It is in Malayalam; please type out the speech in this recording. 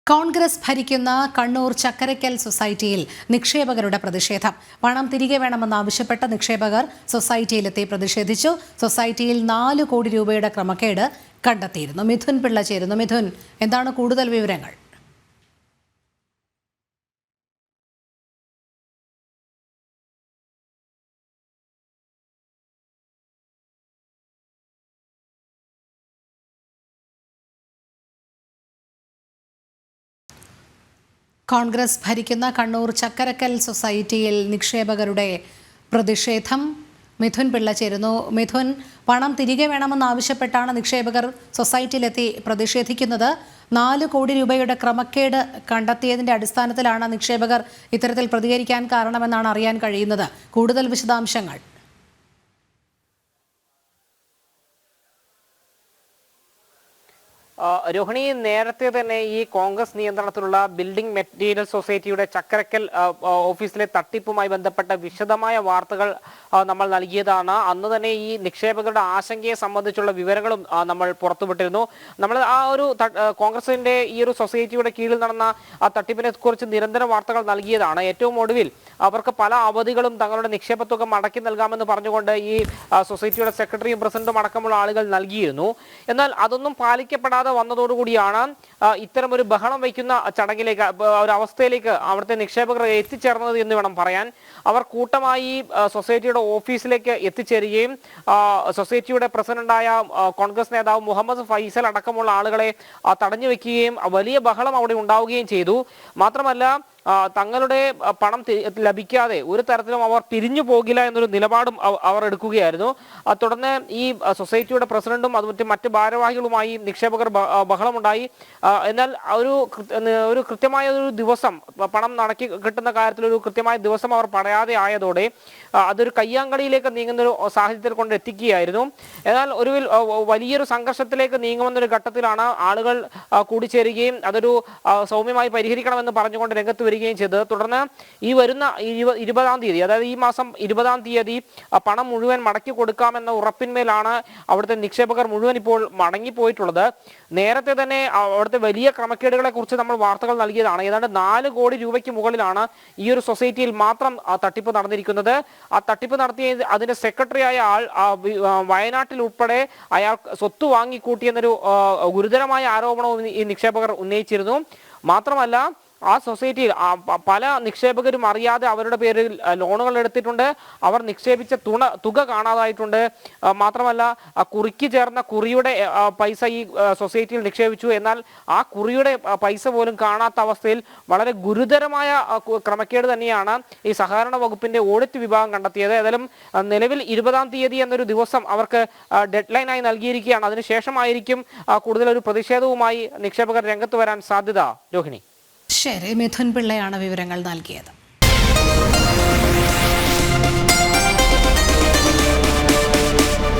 കോൺഗ്രസ് ഭരിക്കുന്ന കണ്ണൂർ ചക്കരക്കൽ സൊസൈറ്റിയിൽ നിക്ഷേപകരുടെ പ്രതിഷേധം. പണം തിരികെ വേണമെന്നാവശ്യപ്പെട്ട നിക്ഷേപകർ സൊസൈറ്റിയിലെത്തി പ്രതിഷേധിച്ചു. സൊസൈറ്റിയിൽ 4 കോടി രൂപയുടെ ക്രമക്കേട് കണ്ടെത്തിയിരുന്നു. മിഥുൻ പിള്ള ചേരുന്നു. മിഥുൻ, എന്താണ് കൂടുതൽ വിവരങ്ങൾ? കോൺഗ്രസ് ഭരിക്കുന്ന കണ്ണൂർ ചക്കരക്കൽ സൊസൈറ്റിയിൽ നിക്ഷേപകരുടെ പ്രതിഷേധം. മിഥുൻ പിള്ള ചേരുന്നു. മിഥുൻ, പണം തിരികെ വേണമെന്നാവശ്യപ്പെട്ടാണ് നിക്ഷേപകർ സൊസൈറ്റിയിലെത്തി പ്രതിഷേധിക്കുന്നത്. 4 കോടി രൂപയുടെ ക്രമക്കേട് കണ്ടെത്തിയതിന്റെ അടിസ്ഥാനത്തിലാണ് നിക്ഷേപകർ ഇത്തരത്തിൽ പ്രതികരിക്കാൻ കാരണമെന്നാണ് അറിയാൻ കഴിയുന്നത്. കൂടുതൽ വിശദാംശങ്ങൾ. രോഹിണി, നേരത്തെ തന്നെ ഈ കോൺഗ്രസ് നിയന്ത്രണത്തിലുള്ള ബിൽഡിംഗ് മെറ്റീരിയൽ സൊസൈറ്റിയുടെ ചക്കരക്കൽ ഓഫീസിലെ തട്ടിപ്പുമായി ബന്ധപ്പെട്ട വിശദമായ വാർത്തകൾ നമ്മൾ നൽകിയതാണ്. അന്ന് തന്നെ ഈ നിക്ഷേപകരുടെ ആശങ്കയെ സംബന്ധിച്ചുള്ള വിവരങ്ങളും നമ്മൾ പുറത്തുവിട്ടിരുന്നു. നമ്മൾ കോൺഗ്രസിന്റെ ഈ ഒരു സൊസൈറ്റിയുടെ കീഴിൽ നടന്ന തട്ടിപ്പിനെ കുറിച്ച് നിരന്തര വാർത്തകൾ നൽകിയതാണ്. ഏറ്റവും ഒടുവിൽ അവർക്ക് പല അവധികളും തങ്ങളുടെ നിക്ഷേപ തുക മടക്കി നൽകാമെന്ന് പറഞ്ഞുകൊണ്ട് ഈ സൊസൈറ്റിയുടെ സെക്രട്ടറിയും പ്രസിഡന്റും അടക്കമുള്ള ആളുകൾ നൽകിയിരുന്നു. എന്നാൽ അതൊന്നും പാലിക്കപ്പെടാതെ വന്നതോടുകൂടിയാണ് ഇത്തരമൊരു ബഹളം വയ്ക്കുന്ന ചടങ്ങിലേക്ക്, ഒരു അവസ്ഥയിലേക്ക് അവിടുത്തെ നിക്ഷേപകർ എത്തിച്ചേർന്നത് എന്ന് വേണം പറയാൻ. അവർ കൂട്ടമായി സൊസൈറ്റിയുടെ ഓഫീസിലേക്ക് എത്തിച്ചേരുകയും സൊസൈറ്റിയുടെ പ്രസിഡന്റായ കോൺഗ്രസ് നേതാവ് മുഹമ്മദ് ഫൈസൽ അടക്കമുള്ള ആളുകളെ തടഞ്ഞു വെക്കുകയും വലിയ ബഹളം അവിടെ ഉണ്ടാവുകയും ചെയ്തു. മാത്രമല്ല, തങ്ങളുടെ പണം ലഭിക്കാതെ ഒരു തരത്തിലും അവർ പിരിഞ്ഞു പോകില്ല എന്നൊരു നിലപാടും അവർ എടുക്കുകയായിരുന്നു. തുടർന്ന് ഈ സൊസൈറ്റിയുടെ പ്രസിഡന്റും മറ്റ് ഭാരവാഹികളുമായി നിക്ഷേപകർ ബഹളമുണ്ടായി. എന്നാൽ ഒരു കൃത്യമായ ഒരു ദിവസം, പണം നടക്കി കിട്ടുന്ന കാര്യത്തിൽ ഒരു കൃത്യമായ ദിവസം അവർ പറയാതെ ആയതോടെ അതൊരു കയ്യാങ്കളിയിലേക്ക് നീങ്ങുന്നൊരു സാഹചര്യത്തിൽ കൊണ്ട് എത്തിക്കുകയായിരുന്നു. എന്നാൽ ഒടുവിൽ വലിയൊരു സംഘർഷത്തിലേക്ക് നീങ്ങുമെന്നൊരു ഘട്ടത്തിലാണ് ആളുകൾ കൂടിച്ചേരുകയും അതൊരു സൗമ്യമായി പരിഹരിക്കണമെന്ന് പറഞ്ഞുകൊണ്ട് രംഗത്ത് വരികയും ചെയ്തത്. തുടർന്ന് ഈ വരുന്ന 20-ാം തീയതി, അതായത് ഈ മാസം 20-ാം തീയതി പണം മുഴുവൻ മടക്കി കൊടുക്കാമെന്ന ഉറപ്പിന്മേലാണ് അവിടുത്തെ നിക്ഷേപകർ മുഴുവൻ ഇപ്പോൾ മടങ്ങിപ്പോയിട്ടുള്ളത്. നേരത്തെ തന്നെ അവിടുത്തെ വലിയ ക്രമക്കേടുകളെ കുറിച്ച് നമ്മൾ വാർത്തകൾ നൽകിയതാണ്. ഏതാണ്ട് 4 കോടി രൂപയ്ക്ക് മുകളിലാണ് ഈ ഒരു സൊസൈറ്റിയിൽ മാത്രം തട്ടിപ്പ് നടന്നിരിക്കുന്നത്. ആ തട്ടിപ്പ് നടത്തിയ അതിന്റെ സെക്രട്ടറിയായ ആൾ വയനാട്ടിൽ ഉൾപ്പെടെ അയാൾ സ്വത്ത് വാങ്ങിക്കൂട്ടിയെന്നൊരു ഗുരുതരമായ ആരോപണവും ഈ നിക്ഷേപകർ ഉന്നയിച്ചിരുന്നു. മാത്രമല്ല, ആ സൊസൈറ്റിയിൽ പല നിക്ഷേപകരും അറിയാതെ അവരുടെ പേരിൽ ലോണുകൾ എടുത്തിട്ടുണ്ട്. അവർ നിക്ഷേപിച്ച തുക കാണാതായിട്ടുണ്ട്. മാത്രമല്ല, കുറിക്ക് ചേർന്ന കുറിയുടെ പൈസ ഈ സൊസൈറ്റിയിൽ നിക്ഷേപിച്ചു. എന്നാൽ ആ കുറിയുടെ പൈസ പോലും കാണാത്ത അവസ്ഥയിൽ വളരെ ഗുരുതരമായ ക്രമക്കേട് തന്നെയാണ് ഈ സഹകരണ വകുപ്പിന്റെ ഓഡിറ്റ് വിഭാഗം കണ്ടെത്തിയത്. ഏതായാലും നിലവിൽ 20-ാം തീയതി എന്നൊരു ദിവസം അവർക്ക് ഡെഡ് ലൈനായി നൽകിയിരിക്കുകയാണ്. അതിനുശേഷമായിരിക്കും കൂടുതലൊരു പ്രതിഷേധവുമായി നിക്ഷേപകർ രംഗത്ത് വരാൻ സാധ്യത. രോഹിണി. ശരി, മിഥുൻ പിള്ളയാണ് വിവരങ്ങൾ നൽകിയത്.